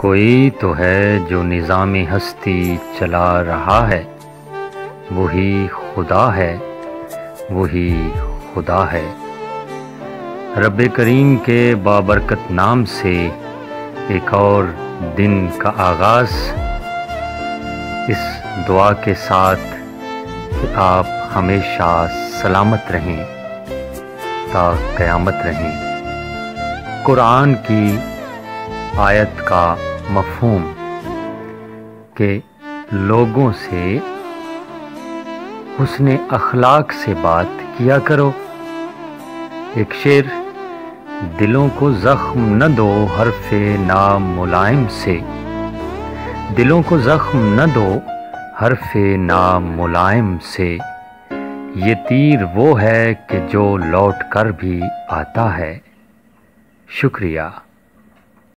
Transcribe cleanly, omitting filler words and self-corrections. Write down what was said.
کوئی تو ہے جو نظام ہستی چلا رہا ہے، وہی خدا ہے، وہی خدا ہے۔ رب کریم کے بابرکت نام سے ایک اور دن کا آغاز، اس دعا کے ساتھ کہ آپ ہمیشہ سلامت رہیں تا قیامت رہیں۔ قرآن کی آیت کا مفہوم کہ لوگوں سے حسن اخلاق سے بات کیا کرو۔ ایک شعر، دلوں کو زخم نہ دو حرف ناملائم سے، دلوں کو زخم نہ دو حرف ناملائم سے، یہ تیر وہ ہے کہ جو لوٹ کر بھی آتا ہے۔ شکریہ۔